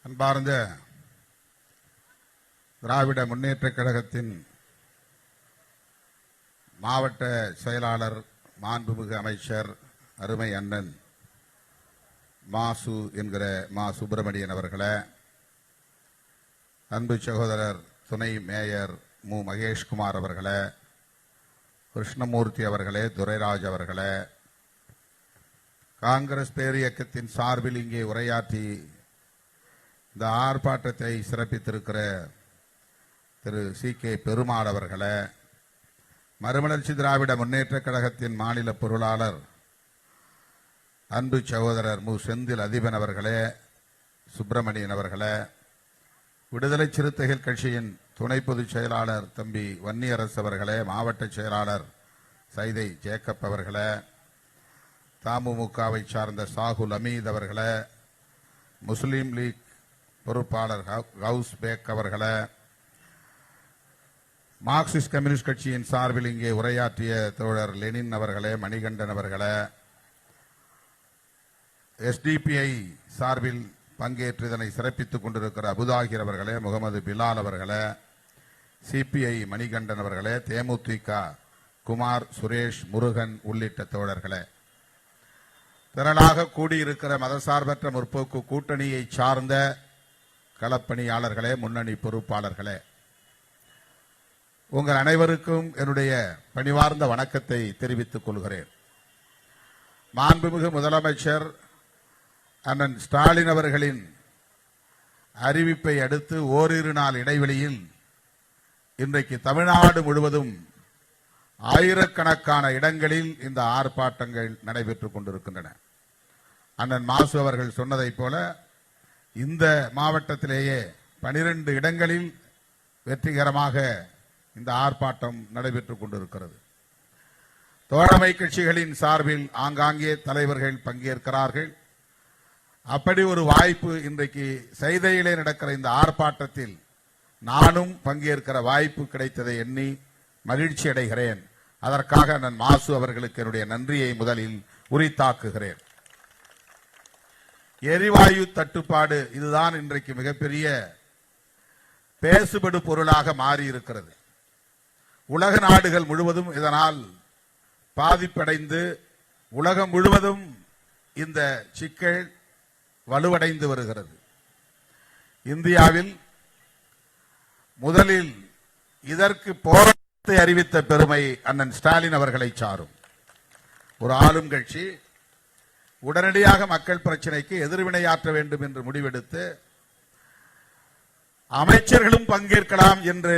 அன்பார்ந்த திராவிட முன்னேற்றக் கழகத்தின் மாவட்ட செயலாளர், மாண்புமிகு அமைச்சர், அருமை அண்ணன் மாசு என்கிற மா சுப்பிரமணியன் அவர்களே, அன்பு சகோதரர் துணை மேயர் மு மகேஷ்குமார் அவர்களே, கிருஷ்ணமூர்த்தி அவர்களே, துரைராஜ் அவர்களே, காங்கிரஸ் பேரியக்கத்தின் சார்பில் இங்கே உரையாற்றி இந்த ஆர்ப்பாட்டத்தை சிறப்பித்திருக்கிற திரு சி.கே. பெருமாள் அவர்களே, மறுமலர்ச்சி திராவிட முன்னேற்றக் கழகத்தின் மாநில பொருளாளர் அன்பு சகோதரர் மு செந்தில் அதிபன் அவர்களே, சுப்பிரமணியன் அவர்களே, விடுதலை சிறுத்தைகள் கட்சியின் துணை பொதுச் செயலாளர் தம்பி வன்னியரசு அவர்களே, மாவட்ட செயலாளர் சைதை ஜேக்கப் அவர்களே, தமுமுகவை சார்ந்த சாகுல் அமீத் அவர்களே, முஸ்லீம் லீக் பொறுப்பாளர் கவுஸ் பேக் அவர்களே, மார்க்சிஸ்ட் கம்யூனிஸ்ட் கட்சியின் சார்பில் இங்கே உரையாற்றிய தோழர் லெனின் அவர்களே, மணிகண்டன் அவர்களே, எஸ்டிபிஐ சார்பில் பங்கேற்று இதனை சிறப்பித்துக் கொண்டிருக்கிற அபுதாகிர் அவர்களே, முகமது பிலால் அவர்களே, சிபிஐ மணிகண்டன் அவர்களே, தேமுதிக குமார், சுரேஷ், முருகன் உள்ளிட்ட தோழர்களே, திரளாக கூடியிருக்கிற மதசார்பற்ற முற்போக்கு கூட்டணியை சார்ந்த களப்பணியாளர்களே, முன்னணி பொறுப்பாளர்களே, உங்கள் அனைவருக்கும் என்னுடைய பணிவார்ந்த வணக்கத்தை தெரிவித்துக் கொள்கிறேன். மாண்புமிகு முதலமைச்சர் அண்ணன் ஸ்டாலின் அவர்களின் அறிவிப்பை அடுத்து ஓரிரு நாள் இடைவெளியில் இன்றைக்கு தமிழ்நாடு முழுவதும் ஆயிரக்கணக்கான இடங்களில் இந்த ஆர்ப்பாட்டங்கள் நடைபெற்றுக் கொண்டிருக்கின்றன. அண்ணன் மாசு அவர்கள் சொன்னதைப் போல இந்த மாவட்டத்திலேயே 12 இடங்களில் வெற்றிகரமாக இந்த ஆர்ப்பாட்டம் நடைபெற்றுக் கொண்டிருக்கிறது. தோழமை கட்சிகளின் சார்பில் ஆங்காங்கே தலைவர்கள் பங்கேற்கிறார்கள். அப்படி ஒரு வாய்ப்பு இன்றைக்கு செய்தையிலே நடக்கிற இந்த ஆர்ப்பாட்டத்தில் நானும் பங்கேற்கிற வாய்ப்பு கிடைத்ததை எண்ணி மகிழ்ச்சி அடைகிறேன். அதற்காக நான் மாசு அவர்களுக்கு என்னுடைய நன்றியை முதலில் உரித்தாக்குகிறேன். எரிவாயு தட்டுப்பாடு இதுதான் இன்றைக்கு மிகப்பெரிய பேசுபடு பொருளாக மாறி இருக்கிறது. உலக நாடுகள் முழுவதும் இதனால் பாதிப்படைந்து உலகம் முழுவதும் இந்த சிக்கல் வலுவடைந்து வருகிறது. இந்தியாவில் முதலில் இதற்கு போராட்டத்தை அறிவித்த பெருமை அண்ணன் ஸ்டாலின் அவர்களை சாரும். ஒரு ஆளும் கட்சி உடனடியாக மக்கள் பிரச்சனைக்கு எதிர்வினையாற்ற வேண்டும் என்று முடிவெடுத்து அமைச்சர்களும் பங்கேற்கலாம் என்று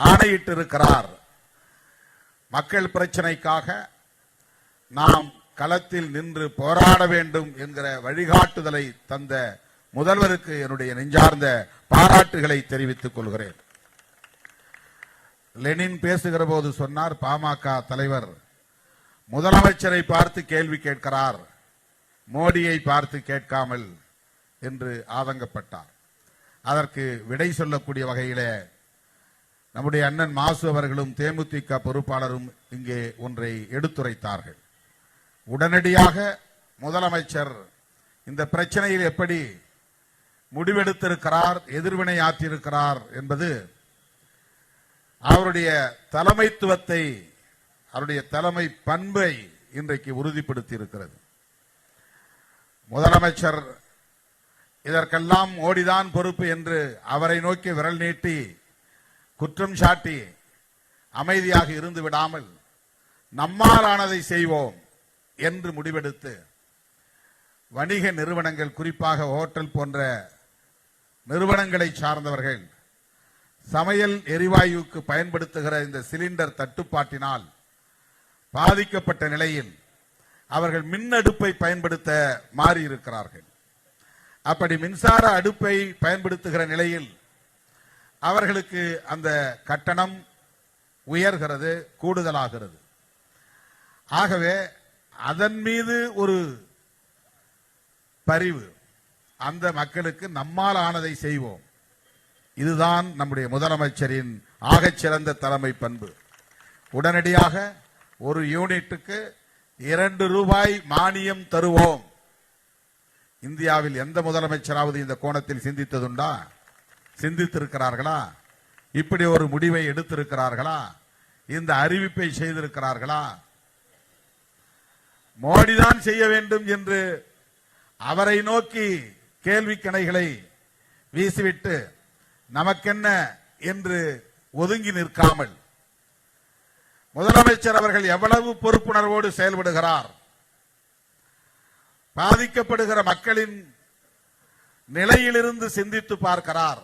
ஆணையிட்டிருக்கிறார். மக்கள் பிரச்சனைக்காக நாம் களத்தில் நின்று போராட வேண்டும் என்கிற வழிகாட்டுதலை தந்த முதல்வருக்கு என்னுடைய நெஞ்சார்ந்த பாராட்டுகளை தெரிவித்துக் கொள்கிறேன். லெனின் பேசுகிற போது சொன்னார், பாமக தலைவர் முதலமைச்சரை பார்த்து கேள்வி கேட்கிறார், மோடியை பார்த்து கேட்காமல் என்று ஆதங்கப்பட்டார். அதற்கு விடை சொல்லக்கூடிய வகையிலே நம்முடைய அண்ணன் மாசு அவர்களும் தேமுதிக பொறுப்பாளரும் இங்கே ஒன்றை எடுத்துரைத்தார்கள். உடனடியாக முதலமைச்சர் இந்த பிரச்சனையில் எப்படி முடிவெடுத்திருக்கிறார், எதிர்வினை ஆற்றியிருக்கிறார் என்பது அவருடைய தலைமைத்துவத்தை, அவருடைய தலைமை பண்பை இன்றைக்கு உறுதிப்படுத்தி இருக்கிறது. முதலமைச்சர் இதற்கெல்லாம் மோடிதான் பொறுப்பு என்று அவரை நோக்கி விரல் நீட்டி குற்றம் சாட்டி அமைதியாக இருந்து விடாமல் நம்மாலானதை செய்வோம் என்று முடிவெடுத்து வணிக நிறுவனங்கள், குறிப்பாக ஹோட்டல் போன்ற நிறுவனங்களை சார்ந்தவர்கள் சமையல் எரிவாயுக்கு பயன்படுத்துகிற இந்த சிலிண்டர் தட்டுப்பாட்டினால் பாதிக்கப்பட்ட நிலையில் அவர்கள் மின் அடுப்பை பயன்படுத்த மாறியிருக்கிறார்கள். அப்படி மின்சார அடுப்பை பயன்படுத்துகிற நிலையில் அவர்களுக்கு அந்த கட்டணம் உயர்கிறது, கூடுதலாகிறது. ஆகவே அதன் மீது ஒரு பரிவு, அந்த மக்களுக்கு நம்மால் ஆனதை செய்வோம். இதுதான் நம்முடைய முதலமைச்சரின் ஆகச்சிறந்த தலைமை பண்பு. உடனடியாக ஒரு யூனிட்டுக்கு 2 ரூபாய் மானியம் தருவோம் இந்தியாவில் எந்த முதலமைச்சராவது இந்த கோணத்தில் சிந்தித்ததுண்டா? சிந்தித்திருக்கிறார்களா? இப்படி ஒரு முடிவை எடுத்திருக்கிறார்களா? இந்த அறிவிப்பை செய்திருக்கிறார்களா? மோடிதான் செய்ய வேண்டும் என்று அவரை நோக்கி கேள்வி கணைகளை வீசிவிட்டு நமக்கென்ன என்று ஒதுங்கி நிற்காமல் முதலமைச்சர் அவர்கள் எவ்வளவு பொறுப்புணர்வோடு செயல்படுகிறார், பாதிக்கப்படுகிற மக்களின் நிலையிலிருந்து சிந்தித்து பார்க்கிறார்,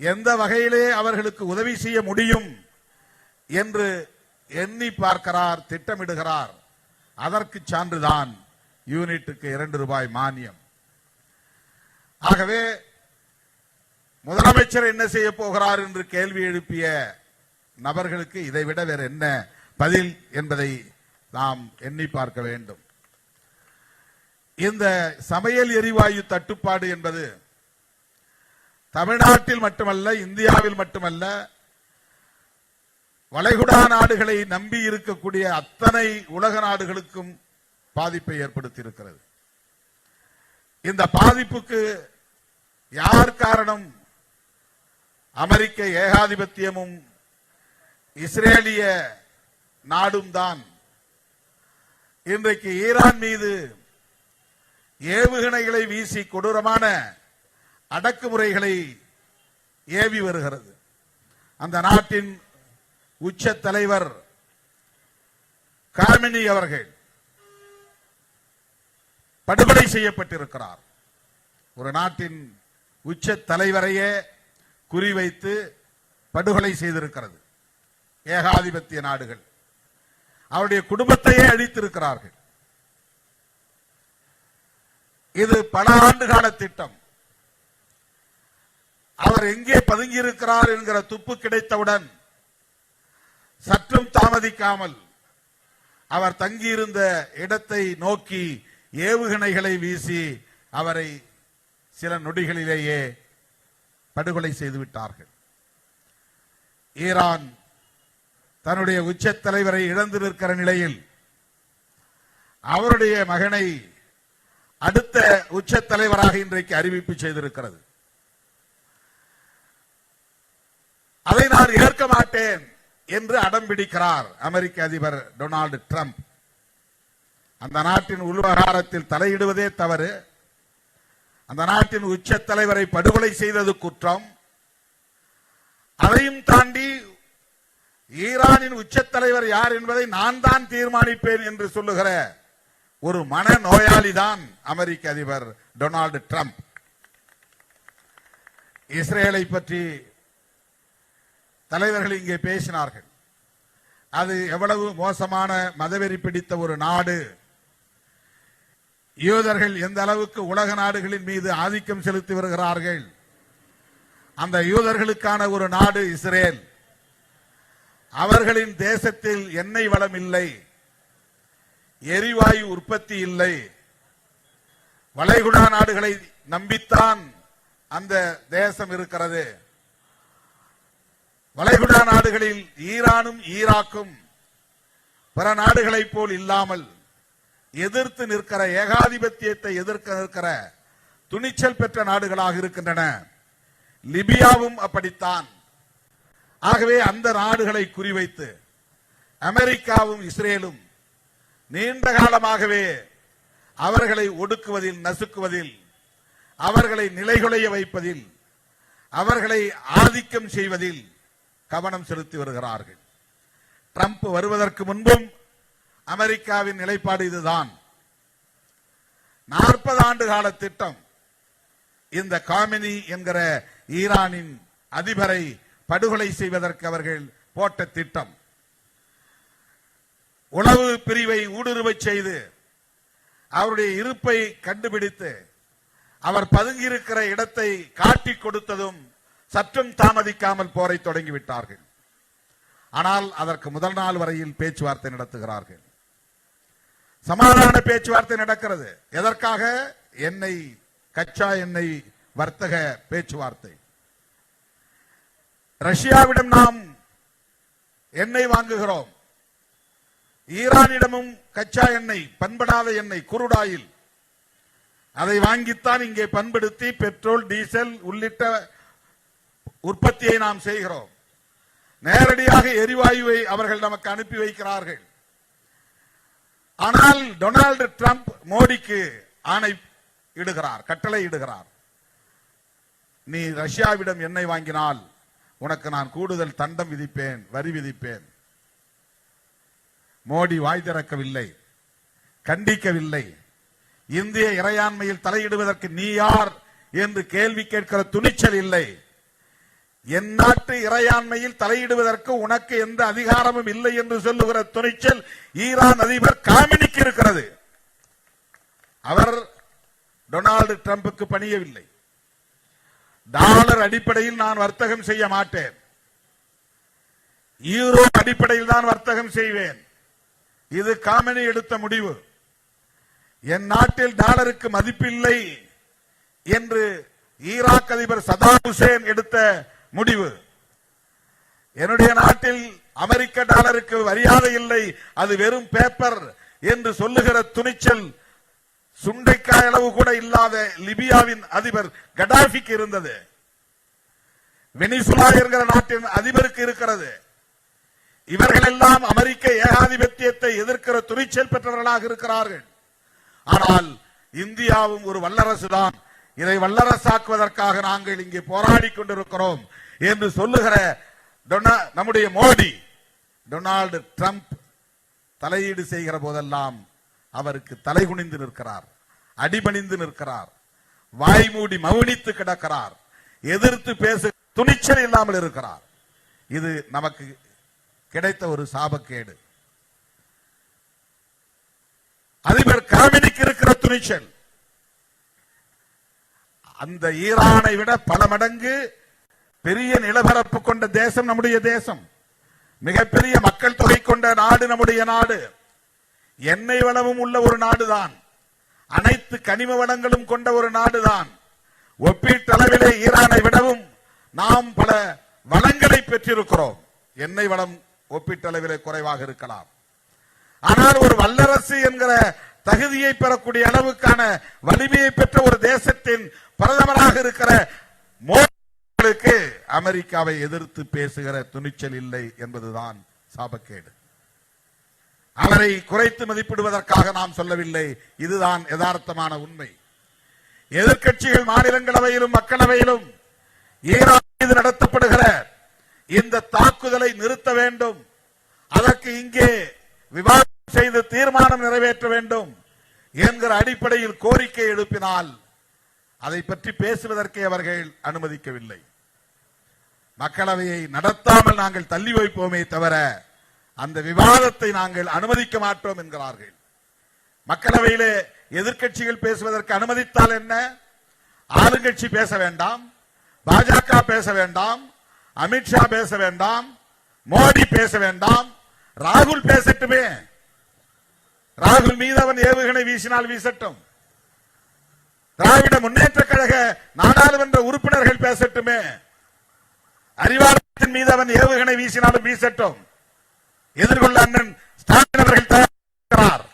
எந்த வகையிலே அவர்களுக்கு உதவி செய்ய முடியும் என்று எண்ணி பார்க்கிறார், திட்டமிடுகிறார். அதற்கு சான்றுதான் யூனிட்டுக்கு 2 ரூபாய் மானியம். ஆகவே முதலமைச்சர் என்ன செய்ய போகிறார் என்று கேள்வி எழுப்பிய நபர்களுக்கு இதைவிட வேற என்ன பதில் என்பதை நாம் எண்ணி பார்க்க வேண்டும். இந்த சமையல் எரிவாயு தட்டுப்பாடு என்பது தமிழ்நாட்டில் மட்டுமல்ல, இந்தியாவில் மட்டுமல்ல, வளைகுடா நாடுகளை நம்பி இருக்கக்கூடிய அத்தனை உலக நாடுகளுக்கும் பாதிப்பை ஏற்படுத்தி இருக்கிறது. இந்த பாதிப்புக்கு யார் காரணம்? அமெரிக்க ஏகாதிபத்தியமும் இஸ்ரேலிய நாடும் தான். இன்றைக்கு ஈரான் மீது ஏவுகணைகளை வீசி கொடூரமான அடக்குமுறைகளை ஏவி வருகிறது. அந்த நாட்டின் உச்ச தலைவர் காமினி அவர்கள் படுகொலை செய்யப்பட்டிருக்கிறார். ஒரு நாட்டின் உச்ச தலைவரையே குறிவைத்து படுகொலை செய்திருக்கிறது ஏகாதிபத்திய நாடுகள். அவருடைய குடும்பத்தையே அழித்திருக்கிறார்கள். இது பல ஆண்டுகால திட்டம். அவர் எங்கே பதுங்கியிருக்கிறார் என்கிற துப்பு கிடைத்தவுடன் சற்றும் தாமதிக்காமல் அவர் தங்கியிருந்த இடத்தை நோக்கி ஏவுகணைகளை வீசி அவரை சில நொடிகளிலேயே படுகொலை செய்துவிட்டார்கள். ஈரான் தன்னுடைய உச்ச தலைவரை இழந்து நிற்கிற நிலையில் அவருடைய மகனை அடுத்த உச்ச தலைவராக இன்றைக்கு அறிவிப்பு செய்திருக்கிறது. அதை நான் ஏற்க மாட்டேன் என்று அடம்பிடிக்கிறார் அமெரிக்க அதிபர் டொனால்டு டிரம்ப். அந்த நாட்டின் உள்விவகாரத்தில் தலையிடுவதே தவறு. அந்த நாட்டின் உச்ச தலைவரை படுகொலை செய்தது குற்றம். அதையும் தாண்டி ஈரானின் உச்ச தலைவர் யார் என்பதை நான் தான் தீர்மானிப்பேன் என்று சொல்லுகிற ஒரு மன நோயாளி தான் அமெரிக்க அதிபர் டொனால்டு டிரம்ப். இஸ்ரேலை பற்றி தலைவர்கள் இங்கே பேசினார்கள். அது எவ்வளவு மோசமான மதவெறி பிடித்த ஒரு நாடு. யூதர்கள் எந்த அளவுக்கு உலக நாடுகளின் மீது ஆதிக்கம் செலுத்தி வருகிறார்கள். அந்த யூதர்களுக்கான ஒரு நாடு இஸ்ரேல். அவர்களின் தேசத்தில் எண்ணெய் வளம் இல்லை, எரிவாயு உற்பத்தி இல்லை. வளைகுடா நாடுகளை நம்பித்தான் அந்த தேசம் இருக்கிறது. வளைகுடா நாடுகளில் ஈரானும் ஈராக்கும் பிற நாடுகளைப் போல் இல்லாமல் எதிர்த்து நிற்கிற, ஏகாதிபத்தியத்தை எதிர்க்க நிற்கிற துணிச்சல் பெற்ற நாடுகளாக இருக்கின்றன. லிபியாவும் அப்படித்தான். ஆகவே அந்த நாடுகளை குறிவைத்து அமெரிக்காவும் இஸ்ரேலும் நீண்ட காலமாகவே அவர்களை ஒடுக்குவதில், நசுக்குவதில், அவர்களை நிலைகுலைய வைப்பதில், அவர்களை ஆதிக்கம் செய்வதில் கவனம் செலுத்தி வருகிறார்கள். ட்ரம்ப் வருவதற்கு முன்பும் அமெரிக்காவின் நிலைப்பாடு இதுதான். 40 ஆண்டு கால திட்டம். இந்த காமினி என்கிற ஈரானின் அதிபரை படுகொலை செய்வதற்கு அவர்கள் போட்ட திட்டம். உளவு பிரிவை ஊடுருவ செய்து அவருடைய இருப்பை கண்டுபிடித்து அவர் பதுங்கியிருக்கிற இடத்தை காட்டிக் கொடுத்ததும் சற்றும் தாமதிக்காமல் போரை தொடங்கிவிட்டார்கள். ஆனால் அதற்கு முதல் நாள் வரையில் பேச்சுவார்த்தை நடத்துகிறார்கள். சமாதான பேச்சுவார்த்தை நடக்கிறது. எதற்காக? எண்ணெய், கச்சா எண்ணெய் வர்த்தக பேச்சுவார்த்தை. ரஷ்யாவிடம் நாம் எண்ணெய் வாங்குகிறோம். ஈரானிடமும் கச்சா எண்ணெய், பண்படாத எண்ணெய், குருடாயில். அதை வாங்கித்தான் இங்கே பண்படுத்தி பெட்ரோல், டீசல் உள்ளிட்ட உற்பத்தியை நாம் செய்கிறோம். நேரடியாக எரிவாயுவை அவர்கள் நமக்கு அனுப்பி வைக்கிறார்கள். ஆனால் டொனால்டு டிரம்ப் மோடிக்கு ஆணை இடுகிறார், கட்டளை இடுகிறார். நீ ரஷ்யாவிடம் எண்ணெய் வாங்கினால் உனக்கு நான் கூடுதல் தண்டம் விதிப்பேன், வரி விதிப்பேன். மோடி வாய் திறக்கவில்லை, கண்டிக்கவில்லை. இந்திய இறையாண்மையில் தலையிடுவதற்கு நீ யார் என்று கேள்வி கேட்கிற துணிச்சல் இல்லை. என் நாட்டு இறையாண்மையில் தலையிடுவதற்கு உனக்கு எந்த அதிகாரமும் இல்லை என்று சொல்லுகிற துணிச்சல் ஈரான் அதிபர் காமினிக்கு இருக்கிறது. அவர் டொனால்டு டிரம்புக்கு பணியவில்லை. டாலர் அடிப்படையில் நான் வர்த்தகம் செய்ய மாட்டேன், யூரோ அடிப்படையில் தான் வர்த்தகம் செய்வேன். இது காமினி எடுத்த முடிவு. என் நாட்டில் டாலருக்கு மதிப்பில்லை என்று ஈராக் அதிபர் சதாம் ஹுசேன் எடுத்த முடிவு. என்னுடைய நாட்டில் அமெரிக்க டாலருக்கு மரியாதை இல்லை, அது வெறும் பேப்பர் என்று சொல்லுகிற துணிச்சல் சுண்டைக்காய் அளவு கூட இல்லாத லிபியாவின் அதிபர் கடாபிக்கு இருந்தது. வெனிசுலா என்கிற நாட்டின் அதிபருக்கு இருக்கிறது. இவர்கள் எல்லாம் அமெரிக்க ஏகாதிபத்தியத்தை எதிர்க்கிற துணிச்சல் பெற்றவர்களாக இருக்கிறார்கள். ஆனால் இந்தியாவும் ஒரு வல்லரசு தான், இதை வல்லரசாக்குவதற்காக நாங்கள் இங்கே போராடி கொண்டிருக்கிறோம் என்று சொல்லுகிற நம்முடைய மோடி, டொனால்டு டிரம்ப் தலையீடு செய்கிற போதெல்லாம் அவருக்கு தலைகுனிந்து நிற்கிறார், அடிபணிந்து நிற்கிறார், வாய்மூடி மௌனித்து கிடக்கிறார், எதிர்த்து பேச துணிச்சல் இல்லாமல் இருக்கிறார். இது நமக்கு கிடைத்த ஒரு சாபக்கேடு. அதிபர் காமினிக்கு இருக்கிற துணிச்சல் அந்த ஈரானை விட பல மடங்கு பெரிய நிலப்பரப்பு கொண்ட தேசம் நம்முடைய தேசம். மிகப்பெரிய மக்கள் தொகை கொண்ட நாடு நம்முடைய நாடு. எண்ணெய் வளமும் உள்ள ஒரு நாடுதான், அனைத்து கனிம வளங்களும் கொண்ட ஒரு நாடுதான். ஒப்பீட்டளவிலே ஈரானை விடவும் நாம் பல வளங்களை பெற்றிருக்கிறோம். எண்ணெய் வளம் ஒப்பீட்டளவிலே குறைவாக இருக்கலாம், ஆனால் ஒரு வல்லரசு என்கிற தகுதியை பெறக்கூடிய அளவுக்கான வலிமையை பெற்ற ஒரு தேசத்தின் பிரதமராக இருக்கிற மோடிக்கு அமெரிக்காவை எதிர்த்து பேசுகிற துணிச்சல் இல்லை என்பதுதான் சாபக்கேடு. அவரை குறைத்து மதிப்பிடுவதற்காக நாம் சொல்லவில்லை, இதுதான் யதார்த்தமான உண்மை. எதிர்க்கட்சிகள் மாநிலங்களவையிலும் மக்களவையிலும் ஈரான் மீது நடத்தப்படுகிற இந்த தாக்குதலை நிறுத்த வேண்டும், அதற்கு இங்கே விவாதம் செய்து தீர்மானம் நிறைவேற்ற வேண்டும் என்கிற அடிப்படையில் கோரிக்கை எழுப்பினால் அதை பற்றி பேசுவதற்கே அவர்கள் அனுமதிக்கவில்லை. மக்களவையை நடத்தாமல் நாங்கள் தள்ளி வைப்போமே தவிர அந்த விவாதத்தை நாங்கள் அனுமதிக்க மாட்டோம் என்கிறார்கள். மக்களவையிலே எதிர்க்கட்சிகள் பேசுவதற்கு அனுமதித்தால் என்ன? ஆளுங்கட்சி பேச வேண்டாம், பாஜக பேச வேண்டாம், அமித்ஷா பேச வேண்டாம், மோடி பேச வேண்டாம், ராகுல் பேசட்டுமே. ராகுல் மீது அவன் ஏவுகணை வீசினால் வீசட்டும். திராவிட முன்னேற்ற கழக நாடாளுமன்ற உறுப்பினர்கள் பேசட்டுமே. அறிவாலயத்தின் மீது அவன் ஏவுகணை வீசினாலும் வீசட்டும். எதிர்கொள்ள அண்ணன் ஸ்டாலின் அவர்கள் தயார்.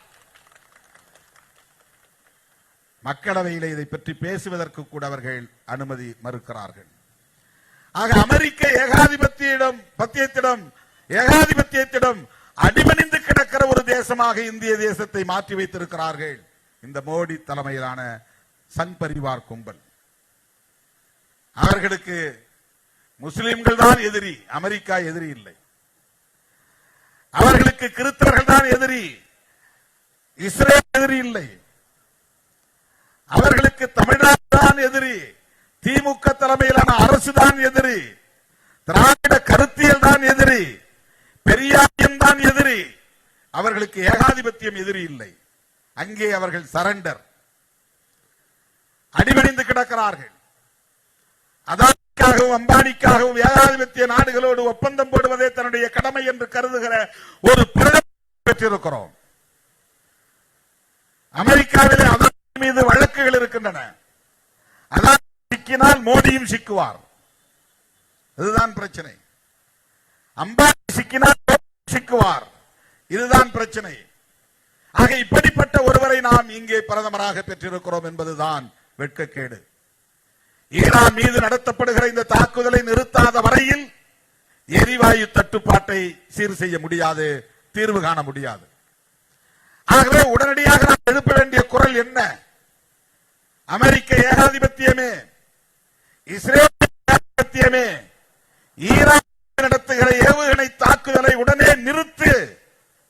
மக்களவையில் இதை பற்றி பேசுவதற்கு கூட அவர்கள் அனுமதி மறுக்கிறார்கள். ஆக அமெரிக்க ஏகாதிபத்தியத்திடம் அடிபணிந்து கிடக்கிற ஒரு தேசமாக இந்திய தேசத்தை மாற்றி வைத்திருக்கிறார்கள் இந்த மோடி தலைமையிலான சங் பரிவார் கும்பல். அவர்களுக்கு முஸ்லிம்கள் தான் எதிரி, அமெரிக்கா எதிரி இல்லை. அவர்களுக்கு கிறிஸ்தவர்கள் தான் எதிரி, இஸ்ரேல் எதிரி இல்லை. அவர்களுக்கு தமிழ்நாடு தான் எதிரி, திமுக தலைமையிலான அரசு தான் எதிரி, திராவிட கருத்தியல் தான் எதிரி, பெரியாரியம் தான் எதிரி. அவர்களுக்கு ஏகாதிபத்தியம் எதிரி இல்லை. அங்கே அவர்கள் சரண்டர், அடிபணிந்து கிடக்கிறார்கள். அதானிக்காகவும் அம்பானிக்காகவும் ஏகாதிபத்திய நாடுகளோடு ஒப்பந்தம் போடுவதே தன்னுடைய கடமை என்று கருதுகிற ஒரு பிரதமர் பெற்றிருக்கிறோம். அமெரிக்காவிலே அதானி மீது வழக்குகள் இருக்கின்றன. அதானி சிக்கினால் மோடியும் சிக்குவார், இதுதான் பிரச்சனை. அம்பானி சிக்கினால் சிக்குவார், இதுதான் பிரச்சனை. ஆக இப்படிப்பட்ட ஒருவரை நாம் இங்கே பிரதமராக பெற்றிருக்கிறோம் என்பதுதான் வெட்கக்கேடு. ஈரான் மீது நடத்தப்படுகிற இந்த தாக்குதலை நிறுத்தாத வரையில் எரிவாயு தட்டுப்பாட்டை சீர் செய்ய முடியாது, தீர்வு காண முடியாது. ஆகவே உடனடியாக நாம் எழுப்ப வேண்டிய குரல் என்ன? அமெரிக்க ஏகாதிபத்தியமே, இஸ்ரேல் ஏகாதிபத்தியமே, ஈரான் நடத்துகிற ஏவுகணை தாக்குதலை உடனே நிறுத்து.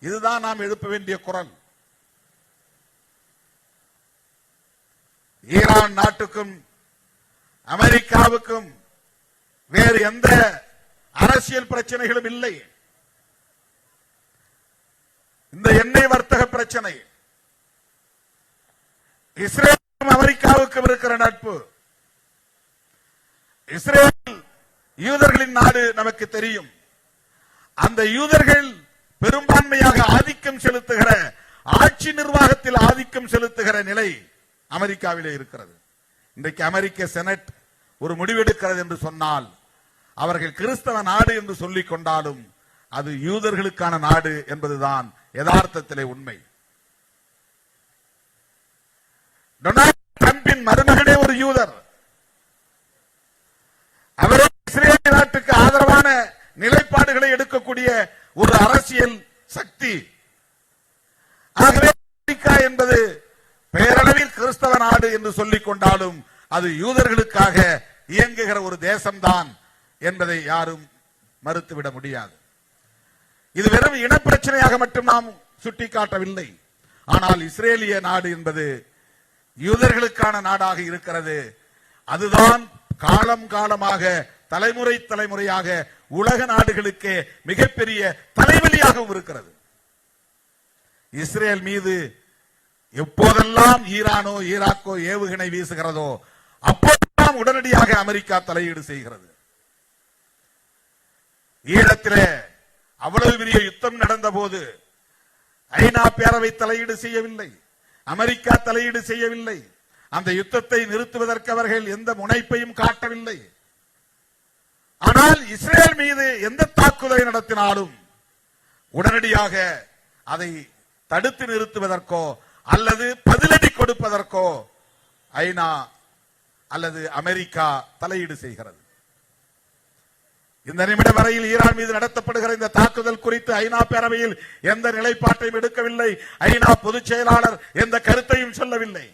இதுதான் நாம் எழுப்ப வேண்டிய குரல். ஈரான் நாட்டுக்கும் அமெரிக்காவுக்கும் வேறு எந்த அரசியல் பிரச்சனைகளும் இல்லை. இந்த எண்ணெய் வர்த்தக பிரச்சனை, இஸ்ரேலும் அமெரிக்காவுக்கும் இருக்கிற நட்பு, இஸ்ரேல் யூதர்களின் நாடு நமக்கு தெரியும். அந்த யூதர்கள் பெரும்பான்மையாக ஆதிக்கம் செலுத்துகிற, ஆட்சி நிர்வாகத்தில் ஆதிக்கம் செலுத்துகிற நிலை அமெரிக்காவிலே இருக்கிறது. இன்றைக்கு அமெரிக்க செனட் ஒரு முடிவெடுக்கிறது என்று சொன்னால், அவர்கள் கிறிஸ்தவ நாடு என்று சொல்லிக் கொண்டாலும் அது யூதர்களுக்கான நாடு என்பதுதான் யதார்த்தத்திலே உண்மை. டொனால்ட் டிரம்பின் மருமகனே ஒரு யூதர். அவரே இஸ்ரேல் நாட்டுக்கு ஆதரவான நிலைப்பாடுகளை எடுக்கக்கூடிய ஒரு அரசியல் சக்தி. ஆகவே அமெரிக்கா என்பது பெயரளவில் கிறிஸ்தவ நாடு என்று சொல்லிக் கொண்டாலும் அது யூதர்களுக்காக இயங்குகிற ஒரு தேசம்தான் என்பதை யாரும் மறுத்துவிட முடியாது. இது வெறும் இனப்பிரச்சனையாக மட்டும் நாம் சுட்டிக்காட்டவில்லை. ஆனால் இஸ்ரேலிய நாடு என்பது யூதர்களுக்கான நாடாக இருக்கிறது. அதுதான் காலம் காலமாக, தலைமுறை தலைமுறையாக உலக நாடுகளுக்கு மிகப்பெரிய தலைவலியாகவும் இருக்கிறது. இஸ்ரேல் மீது எப்போதெல்லாம் ஈரானோ ஈராக்கோ ஏவுகணை வீசுகிறதோ அப்போதெல்லாம் உடனடியாக அமெரிக்கா தலையீடு செய்கிறது. ஈழத்திலே அவ்வளவு பெரிய யுத்தம் நடந்த போது ஐநா பேரவை தலையீடு செய்யவில்லை, அமெரிக்கா தலையீடு செய்யவில்லை. அந்த யுத்தத்தை நிறுத்துவதற்கு அவர்கள் எந்த முனைப்பையும் காட்டவில்லை. ஆனால் இஸ்ரேல் மீது எந்த தாக்குதலை நடத்தினாலும் உடனடியாக அதை தடுத்து நிறுத்துவதற்கோ அல்லது பதிலடி கொடுப்பதற்கோ ஐநா அல்லது அமெரிக்கா தலையீடு செய்கிறது. இந்த நிமிடம் வரையில் ஈரான் மீது நடத்தப்படுகிற இந்த தாக்குதல் குறித்து ஐநா பேரவையில் எந்த நிலைப்பாட்டையும் எடுக்கவில்லை. ஐநா பொதுச் செயலாளர் எந்த கருத்தையும் சொல்லவில்லை.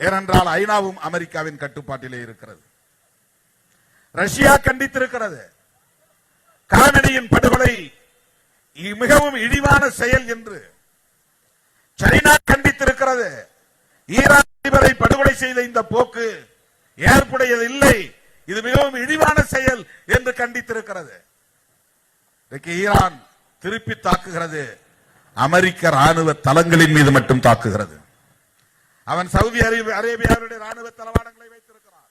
ஏனென்றால் ஐநாவும் அமெரிக்காவின் கட்டுப்பாட்டிலே இருக்கிறது. ரஷ்யா கண்டித்திருக்கிறது. காமெடியின் படுகொலை மிகவும் இழிவான செயல் என்று சைனா கண்டித்திருக்கிறது. ஈரான் அதிபரை படுகொலை செய்த இந்த போக்கு ஏற்புடையது இல்லை, இது மிகவும் இழிவான செயல் என்று கண்டித்திருக்கிறது. ஈரான் திருப்பி தாக்குகிறது. அமெரிக்க ராணுவ தளங்களின் மீது மட்டும் தாக்குகிறது. அவன் சவுதி அரேபியாவுடைய ராணுவ தளவாடங்களை வைத்திருக்கிறான்,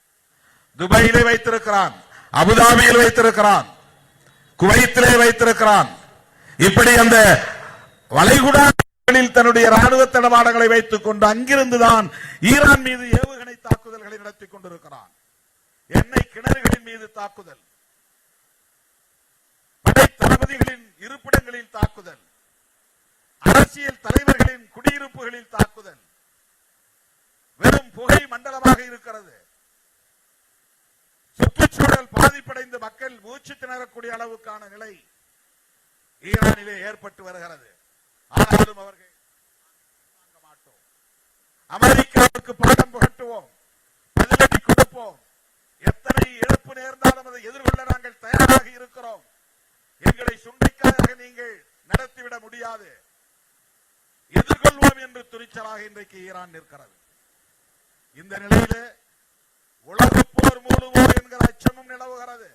துபாயிலே வைத்திருக்கிறான், அபுதாபியில் வைத்திருக்கிறான், குவைத்திலே வைத்திருக்கிறான். இப்படி அந்த வளைகுடாவில் தன்னுடைய ராணுவ தளவாடங்களை வைத்துக் கொண்டு அங்கிருந்துதான் ஈரான் மீது ஏவுகணை தாக்குதல்களை நடத்தி கொண்டிருக்கிறான். எண்ணெய் கிணறுகளின் மீது தாக்குதல், படை தளபதிகளின் இருப்பிடங்களில் தாக்குதல், அரசியல் தலைவர்களின் குடியிருப்புகளில் தாக்குதல். வெறும் புகை மண்டலமாக இருக்கிறது. சுற்றுச்சூழல் பாதிப்படைந்து மக்கள் மூச்சு திணறக்கூடிய அளவுக்கான நிலை ஈரானிலே ஏற்பட்டு வருகிறது. ஆனாலும் அவர்கள் வாங்க மாட்டோம். அமெரிக்காவுக்கு பாடம் புகட்டுவோம், பதிலடி கொடுப்போம். எத்தனை இழப்பு நேர்ந்தாலும் அதை எதிர்கொள்ள நாங்கள் தயாராக இருக்கிறோம். எங்களை சுண்டைக்காயாக நீங்கள் நடத்திவிட முடியாது, எதிர்கொள்வோம் என்று துணிச்சலாக இன்றைக்கு ஈரான் நிற்கிறது. இந்த நிலையிலே உலக போர் மூடுமோ என்கிற அச்சமும் நிலவுகிறது.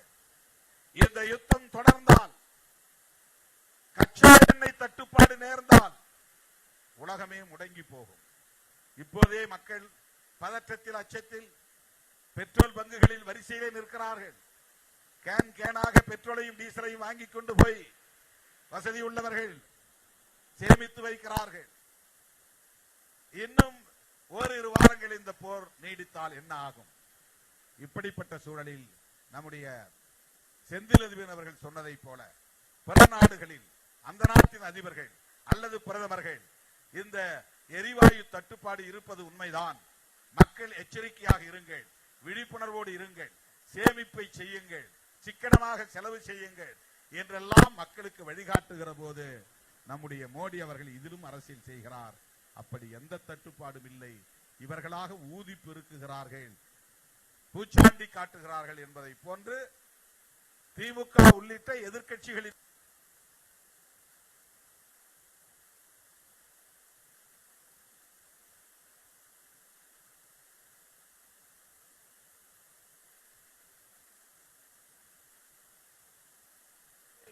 இந்த யுத்தம் தொடர்ந்தால், கச்சா எண்ணெய் தட்டுப்பாடு நேர்ந்தால் உலகமே முடங்கி போகும். இப்போதே மக்கள் பதற்றத்தில், அச்சத்தில் பெட்ரோல் பங்குகளில் வரிசையிலே நிற்கிறார்கள். கேனாக பெட்ரோலையும் டீசலையும் வாங்கிக் கொண்டு போய் வசதி உள்ளவர்கள் சேமித்து வைக்கிறார்கள். இன்னும் ஓரிரு வாரங்கள் இந்த போர் நீடித்தால் என்ன ஆகும்? இப்படிப்பட்ட சூழலில் நம்முடைய செந்தில் அதிபர் அவர்கள் சொன்னதை போல பிற நாடுகளில் அந்த நாட்டின் அதிபர்கள் அல்லது பிரதமர்கள் இந்த எரிவாயு தட்டுப்பாடு இருப்பது உண்மைதான். மக்கள் எச்சரிக்கையாக இருங்கள், விழிப்புணர்வோடு இருங்கள், சேமிப்பை செய்யுங்கள், சிக்கனமாக செலவு செய்யுங்கள் என்றெல்லாம் மக்களுக்கு வழிகாட்டுகிற போது நம்முடைய மோடி அவர்கள் இதிலும் அரசியல் செய்கிறார். அப்படி எந்த தட்டுப்பாடும் இல்லை. இவர்களாக ஊதி பெருக்குகிறார்கள், பூச்சாண்டி காட்டுகிறார்கள் என்பதை போன்று திமுக உள்ளிட்ட எதிர்க்கட்சிகளின்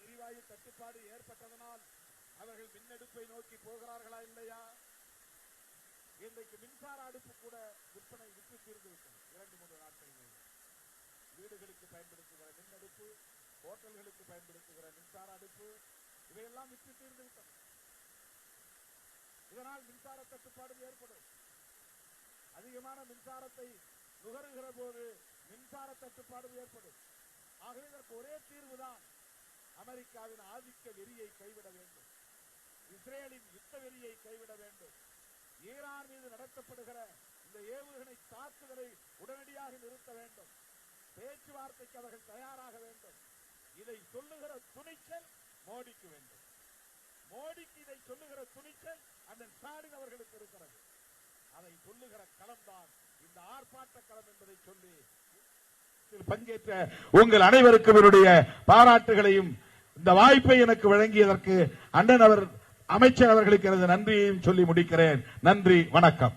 எரிவாயு தட்டுப்பாடு ஏற்பட்டதனால் அவர்கள் மின்னடுப்பை நோக்கி போகிறார்களா இல்லையா? இன்றைக்கு மின்சார அடுப்பு கூட விற்பனை விற்று தீர்ந்துவிட்டது. 2-3 நாட்களில் வீடுகளுக்கு பயன்படுத்துகிற மின்னடுப்பு, ஹோட்டல்களுக்கு பயன்படுத்துகிற மின்சார அடுப்பு இவையெல்லாம் விற்று தீர்ந்துவிட்டது. இதனால் மின்சார தட்டுப்பாடு ஏற்படும். அதிகமான மின்சாரத்தை நுகருகிற போது மின்சார தட்டுப்பாடு ஏற்படும். ஆகவே இதற்கு ஒரே தீர்வுதான், அமெரிக்காவின் ஆதிக்க வெறியை கைவிட வேண்டும், இஸ்ரேலின் யுத்த வெறியை கைவிட வேண்டும், ஈரான் மீது நடத்தப்படுகிற இந்த ஏவுகணை தாக்குதலை உடனடியாக நிறுத்த வேண்டும், பேச்சுவார்த்தைக்கு அவர்கள் தயாராக வேண்டும். இதை சொல்லுகிற துணிச்சல் மோடிக்கு வேண்டும். மோடிக்கு இதை சொல்லுகிற துணிச்சல் அந்த ஸ்டாலின் அவர்களுக்கு இருக்கிறது. அதை சொல்லுகிற களம்தான் இந்த ஆர்ப்பாட்ட களம் என்பதை சொல்லி பங்கேற்ற உங்கள் அனைவருக்கும் என்னுடைய பாராட்டுகளையும் இந்த வாய்ப்பை எனக்கு வழங்கியதற்கு அண்ணன் அவர் அமைச்சர் அவர்களுக்கு எனது நன்றியையும் சொல்லி முடிக்கிறேன். நன்றி, வணக்கம்.